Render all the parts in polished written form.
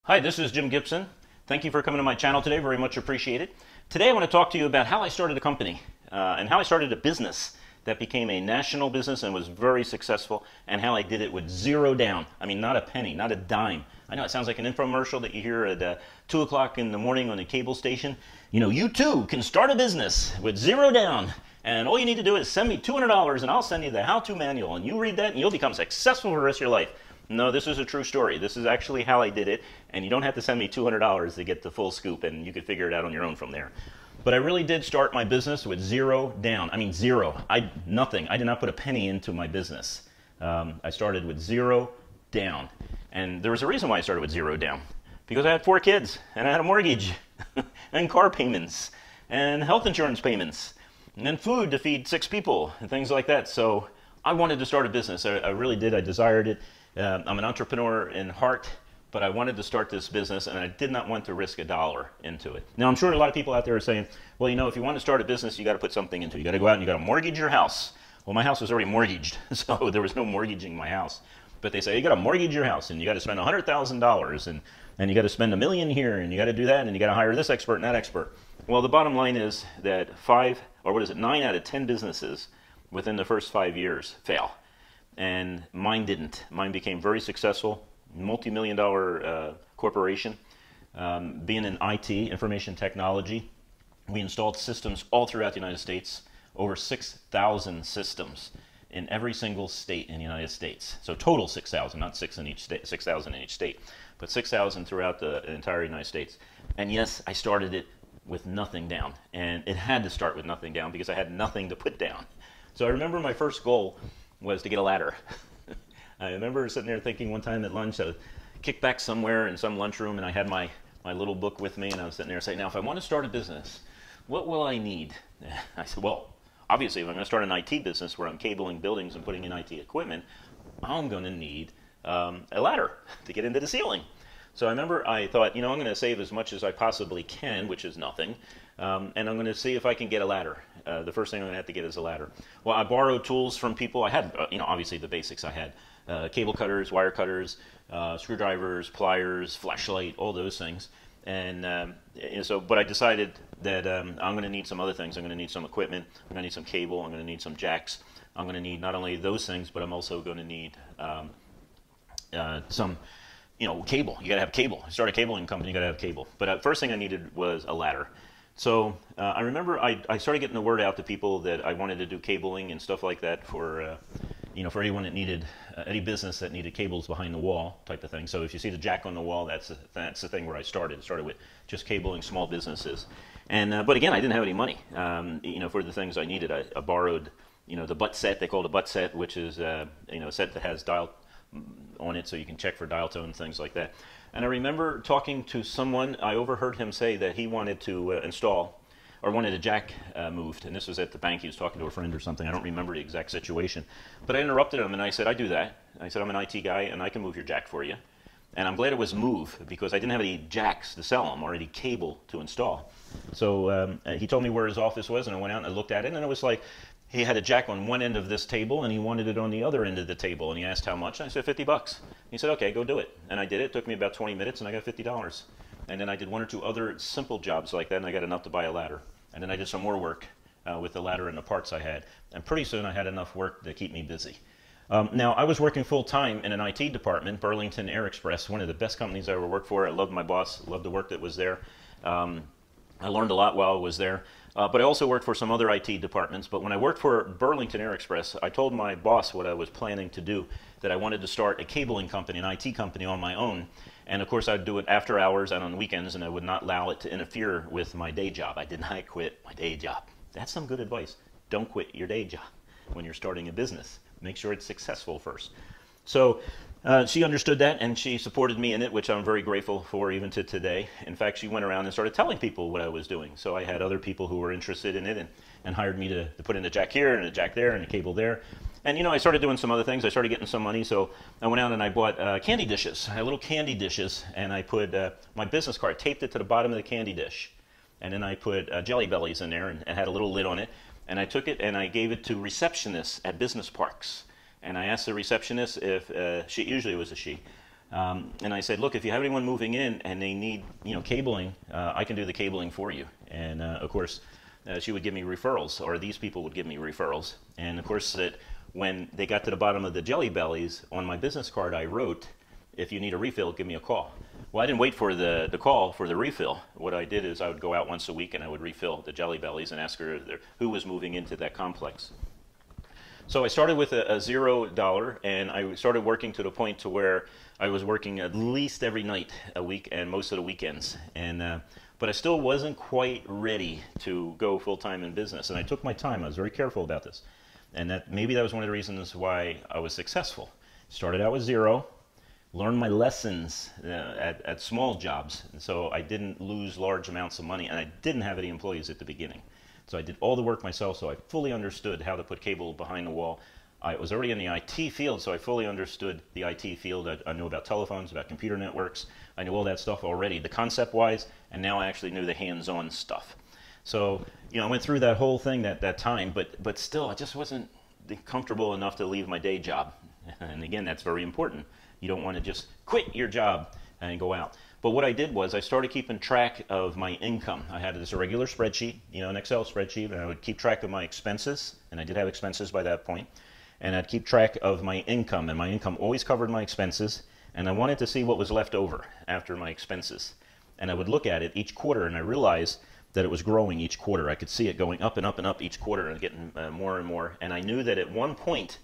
Hi, this is Jim Gibson. Thank you for coming to my channel today. Very much appreciated. Today I want to talk to you about how I started a company and how I started a business that became a national business and was very successful, and how I did it with zero down. I mean, not a penny, not a dime. I know it sounds like an infomercial that you hear at 2 o'clock in the morning on a cable station. You know, you too can start a business with zero down. And all you need to do is send me $200 and I'll send you the how-to manual. And you read that and you'll become successful for the rest of your life. No, this is a true story. This is actually how I did it, and you don't have to send me $200 to get the full scoop, and you could figure it out on your own from there. But I really did start my business with zero down. I mean, zero. Nothing. I did not put a penny into my business. I started with zero down. And there was a reason why I started with zero down. Because I had 4 kids, and I had a mortgage, and car payments, and health insurance payments, and then food to feed 6 people, and things like that. So I wanted to start a business. I really did. I desired it. I'm an entrepreneur in heart, but I wanted to start this business, and I did not want to risk $1 into it. Now, I'm sure a lot of people out there are saying, well, you know, if you want to start a business, you got to put something into it. You got to go out and you got to mortgage your house. Well, my house was already mortgaged, so there was no mortgaging my house. But they say, you got to mortgage your house, and you got to spend $100,000, and you got to spend $1 million here, and you got to do that, and you got to hire this expert and that expert. Well, the bottom line is that 9 out of 10 businesses within the first 5 years fail. And mine didn't. Mine became very successful, multi-million-dollar corporation. Being in IT, information technology, we installed systems all throughout the United States, over 6,000 systems in every single state in the United States. So total 6,000, not 6,000 in each state, but 6,000 throughout the entire United States. And yes, I started it with nothing down. And it had to start with nothing down because I had nothing to put down. So I remember my first goal was to get a ladder. I remember sitting there thinking one time at lunch, I was kicked back somewhere in some lunchroom, and I had my little book with me, and I was sitting there saying, now if I want to start a business, what will I need? I said, well, obviously if I'm going to start an IT business where I'm cabling buildings and putting in IT equipment, I'm going to need a ladder to get into the ceiling. So I remember I thought, you know, I'm going to save as much as I possibly can, which is nothing, and I'm going to see if I can get a ladder. The first thing I'm going to have to get is a ladder. Well, I borrowed tools from people. I had, you know, obviously the basics. I had cable cutters, wire cutters, screwdrivers, pliers, flashlight, all those things. And so, but I decided that I'm going to need some other things. I'm going to need some equipment. I'm going to need some cable. I'm going to need some jacks. I'm going to need not only those things, but I'm also going to need some, you know, cable. You got to have cable. You start a cabling company, you got to have cable. But first thing I needed was a ladder. So I remember I started getting the word out to people that I wanted to do cabling and stuff like that for, you know, for anyone that needed, any business that needed cables behind the wall type of thing. So if you see the jack on the wall, that's the thing where I started. Started with just cabling small businesses. And, but again, I didn't have any money, you know, for the things I needed. I borrowed, you know, the butt set, they call it a butt set, which is, you know, a set that has dial on it so you can check for dial tone, things like that. And I remember talking to someone, I overheard him say that he wanted to install, or wanted a jack moved, and this was at the bank. He was talking to a friend or something. I don't remember the exact situation. But I interrupted him and I said, I do that. I said, I'm an IT guy and I can move your jack for you. And I'm glad it was move because I didn't have any jacks to sell them or any cable to install. So he told me where his office was, and I went out and I looked at it, and it was like, he had a jack on one end of this table and he wanted it on the other end of the table, and he asked how much, and I said $50. He said, okay, go do it. And I did it. It took me about 20 minutes and I got $50. And then I did 1 or 2 other simple jobs like that, and I got enough to buy a ladder. And then I did some more work with the ladder and the parts I had. And pretty soon I had enough work to keep me busy. Now, I was working full-time in an IT department, Burlington Air Express, one of the best companies I ever worked for. I loved my boss, loved the work that was there. I learned a lot while I was there. But I also worked for some other IT departments. But when I worked for Burlington Air Express, I told my boss what I was planning to do, that I wanted to start a cabling company, an IT company on my own. And of course, I'd do it after hours and on weekends, and I would not allow it to interfere with my day job. I did not quit my day job. That's some good advice. Don't quit your day job when you're starting a business. Make sure it's successful first. So she understood that, and she supported me in it, which I'm very grateful for even to today. In fact, she went around and started telling people what I was doing. So I had other people who were interested in it and hired me to put in a jack here and a jack there and a cable there. And, you know, I started doing some other things. I started getting some money, so I went out and I bought candy dishes. I had little candy dishes, and I put my business card, taped it to the bottom of the candy dish. And then I put Jelly Bellies in there and had a little lid on it. And I took it and I gave it to receptionists at business parks. And I asked the receptionist if, usually it was a she, And I said, look, if you have anyone moving in and they need, cabling, I can do the cabling for you. And of course, she would give me referrals, or these people would give me referrals. And of course, that when they got to the bottom of the Jelly Bellies, on my business card I wrote, if you need a refill, give me a call. Well, I didn't wait for the call for the refill. What I did is I would go out once a week and I would refill the Jelly Bellies and ask her who was moving into that complex. So I started with a $0, and I started working to the point to where I was working at least every night a week and most of the weekends. And but I still wasn't quite ready to go full-time in business, and I took my time. I was very careful about this, and maybe that was one of the reasons why I was successful. Started out with 0, learned my lessons at small jobs, and so I didn't lose large amounts of money, and I didn't have any employees at the beginning. So I did all the work myself, so I fully understood how to put cable behind the wall. I was already in the IT field, so I fully understood the IT field. I knew about telephones, about computer networks. I knew all that stuff already, the concept-wise, and now I actually knew the hands-on stuff. So, I went through that whole thing that time, but still, I just wasn't comfortable enough to leave my day job. And again, that's very important. You don't want to just quit your job and go out. But what I did was I started keeping track of my income. I had this regular spreadsheet, an Excel spreadsheet, and I would keep track of my expenses, and I did have expenses by that point. And I'd keep track of my income, and my income always covered my expenses, and I wanted to see what was left over after my expenses. And I would look at it each quarter, and I realized that it was growing each quarter. I could see it going up and up and up each quarter and getting more and more. And I knew that at one point,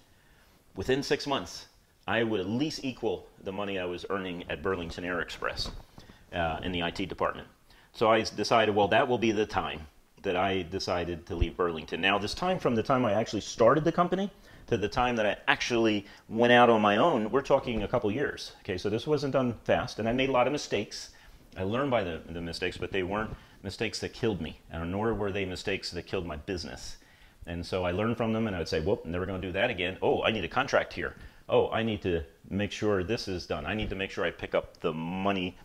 within 6 months, I would at least equal the money I was earning at Burlington Air Express in the IT department. So I decided, well, that will be the time that I decided to leave Burlington. Now, this time from the time I actually started the company to the time that I actually went out on my own, we're talking a couple years. Okay, so this wasn't done fast, and I made a lot of mistakes. I learned by the mistakes, but they weren't mistakes that killed me, and nor were they mistakes that killed my business. And so I learned from them, and I would say, whoop, never going to do that again. Oh, I need a contract here. Oh, I need to make sure this is done. I need to make sure I pick up the money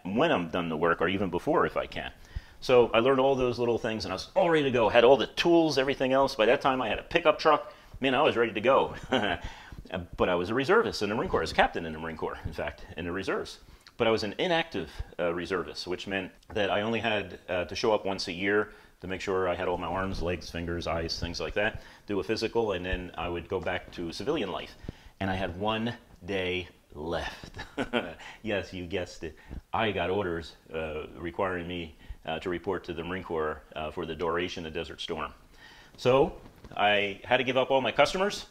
when I'm done the work, or even before if I can. So I learned all those little things, and I was all ready to go. Had all the tools, everything else. By that time, I had a pickup truck. Man, I was ready to go. But I was a reservist in the Marine Corps. I was captain in the Marine Corps, in fact, in the reserves. But I was an inactive reservist, which meant that I only had to show up once a year to make sure I had all my arms, legs, fingers, eyes, things like that, do a physical, and then I would go back to civilian life. And I had 1 day left. Yes, you guessed it. I got orders requiring me to report to the Marine Corps for the duration of Desert Storm. So I had to give up all my customers.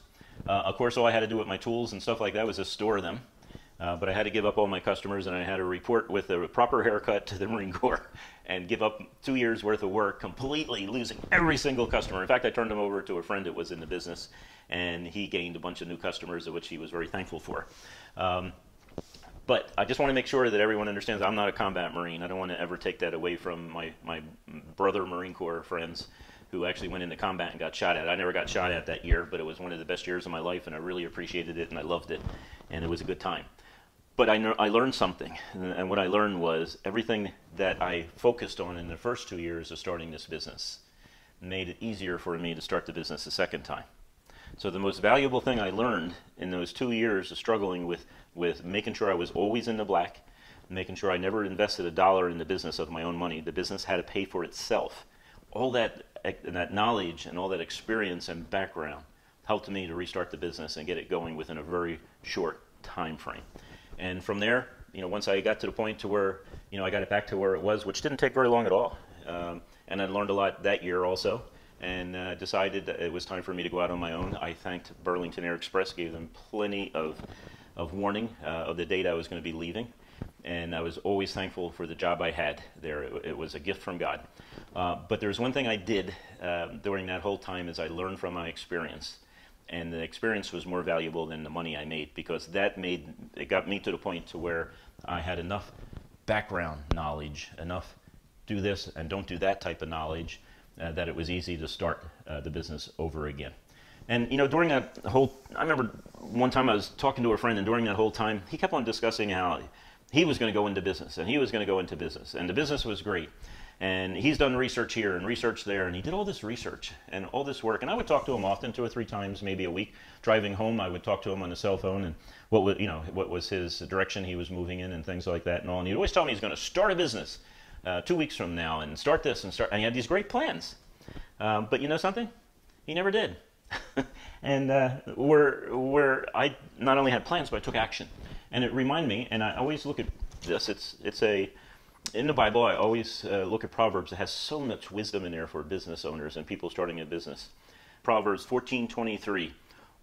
Of course, all I had to do with my tools and stuff like that was just store them. But I had to give up all my customers, and I had to report with a proper haircut to the Marine Corps and give up 2 years worth of work, completely losing every single customer. In fact, I turned them over to a friend that was in the business, and he gained a bunch of new customers, of which he was very thankful for. But I just want to make sure that everyone understands I'm not a combat Marine. I don't want to ever take that away from my brother Marine Corps friends who actually went into combat and got shot at. I never got shot at that year, but it was one of the best years of my life, and I really appreciated it, and I loved it, and it was a good time. But I learned something, and what I learned was everything that I focused on in the first 2 years of starting this business made it easier for me to start the business a second time. So the most valuable thing I learned in those 2 years of struggling with making sure I was always in the black, making sure I never invested a dollar in the business of my own money. The business had to pay for itself. All that knowledge and all that experience and background helped me to restart the business and get it going within a very short time frame. And from there, once I got to the point to where, I got it back to where it was, which didn't take very long at all. And I learned a lot that year also, and decided that it was time for me to go out on my own. I thanked Burlington Air Express, gave them plenty of warning of the date I was going to be leaving. And I was always thankful for the job I had there. It was a gift from God. But there's one thing I did during that whole time is I learned from my experience. And the experience was more valuable than the money I made, because it got me to the point to where I had enough background knowledge, enough do this and don't do that type of knowledge, that it was easy to start the business over again. And during that I remember one time I was talking to a friend, and during that whole time he kept on discussing how he was going to go into business, and he was going to go into business, and the business was great. And he's done research here and research there, and he did all this research and all this work. And I would talk to him often, 2 or 3 times, maybe a week. Driving home, I would talk to him on the cell phone and what was his direction he was moving in and things like that and all. And he'd always tell me he's going to start a business 2 weeks from now and start this and start. And he had these great plans. But you know something? He never did. And where I not only had plans, but I took action. And it reminded me, and I always look at this. In the Bible, I always look at Proverbs. It has so much wisdom in there for business owners and people starting a business. Proverbs 14:23.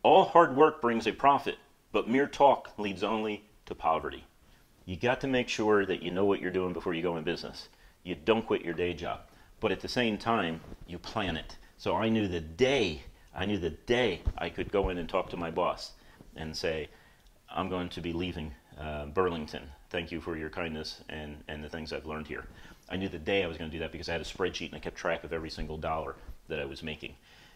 All hard work brings a profit, but mere talk leads only to poverty. You got to make sure that you know what you're doing before you go in business. You don't quit your day job. But at the same time, you plan it. So I knew the day I could go in and talk to my boss and say, I'm going to be leaving Burlington. Thank you for your kindness and the things I've learned here. I knew the day I was going to do that because I had a spreadsheet and I kept track of every single dollar that I was making.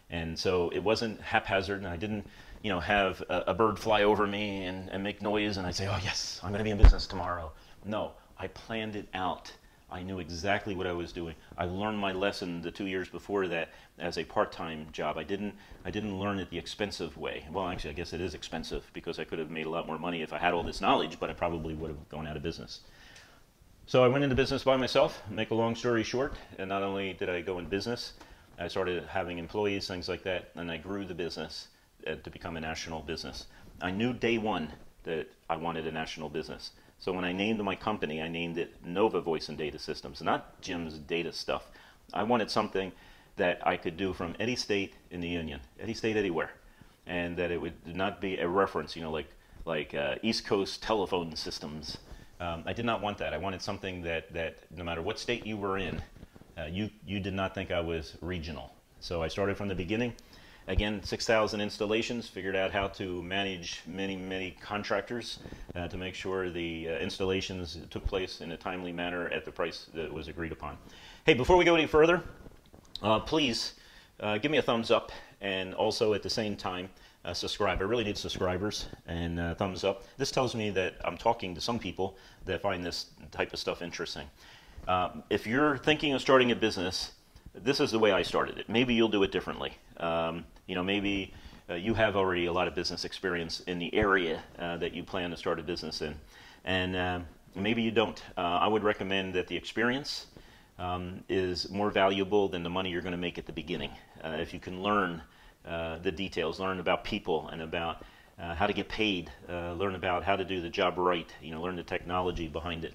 And so it wasn't haphazard, and I didn't have a bird fly over me and make noise and I'd say, oh yes, I'm going to be in business tomorrow. No, I planned it out. I knew exactly what I was doing. I learned my lesson the 2 years before that as a part-time job. I didn't learn it the expensive way. Well, actually, I guess it is expensive because I could have made a lot more money if I had all this knowledge, but I probably would have gone out of business. So I went into business by myself. Make a long story short, and not only did I go in business, I started having employees, things like that, and I grew the business to become a national business. I knew day one that I wanted a national business. So when I named my company, I named it Nova Voice and Data Systems, not Jim's data stuff. I wanted something that I could do from any state in the union, any state, anywhere, and that it would not be a reference, like East Coast telephone systems. I did not want that. I wanted something that no matter what state you were in, you did not think I was regional. So I started from the beginning. Again, 6,000 installations, figured out how to manage many contractors to make sure the installations took place in a timely manner at the price that was agreed upon. Hey, before we go any further, please give me a thumbs up, and also at the same time, subscribe. I really need subscribers and thumbs up. This tells me that I'm talking to some people that find this type of stuff interesting. If you're thinking of starting a business, this is the way I started it. Maybe you'll do it differently. Maybe you have already a lot of business experience in the area that you plan to start a business in, and maybe you don't. I would recommend that the experience is more valuable than the money you're going to make at the beginning. If you can learn the details, learn about people and about how to get paid, learn about how to do the job right, learn the technology behind it,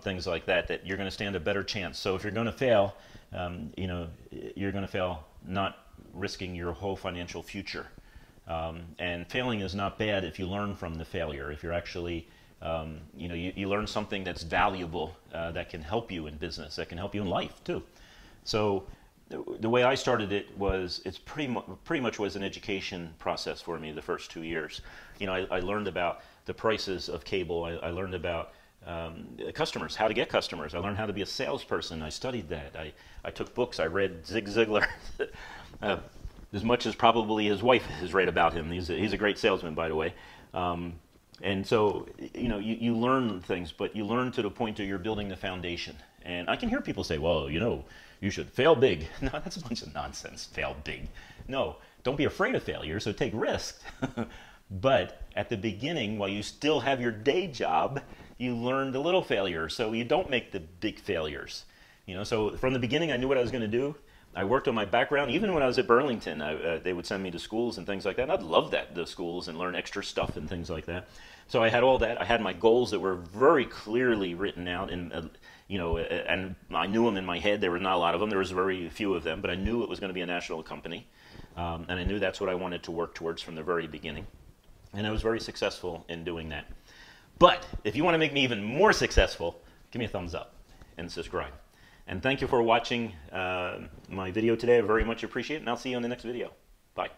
things like that, that you're going to stand a better chance. So if you're going to fail, you're going to fail not risking your whole financial future. And failing is not bad if you learn from the failure. If you're actually, you learn something that's valuable that can help you in business, that can help you in life too. So the way I started it was, it's pretty much was an education process for me the first 2 years. I learned about the prices of cable. I learned about customers, how to get customers. I learned how to be a salesperson. I studied that. I took books. I read Zig Ziglar as much as probably his wife has read about him. He's a great salesman, by the way. And so, you learn things, but you learn to the point where you're building the foundation. And I can hear people say, well, you should fail big. No, that's a bunch of nonsense, fail big. No, don't be afraid of failure, so take risks. But at the beginning, while you still have your day job, you learn the little failures, so you don't make the big failures. So from the beginning, I knew what I was going to do. I worked on my background. Even when I was at Burlington, they would send me to schools and things like that. And I'd love the schools, and learn extra stuff and things like that. So I had all that. I had my goals that were very clearly written out, and I knew them in my head. There were not a lot of them. There was very few of them, but I knew it was going to be a national company, and I knew that's what I wanted to work towards from the very beginning. And I was very successful in doing that. But if you want to make me even more successful, give me a thumbs up and subscribe. And thank you for watching my video today. I very much appreciate it, and I'll see you on the next video. Bye.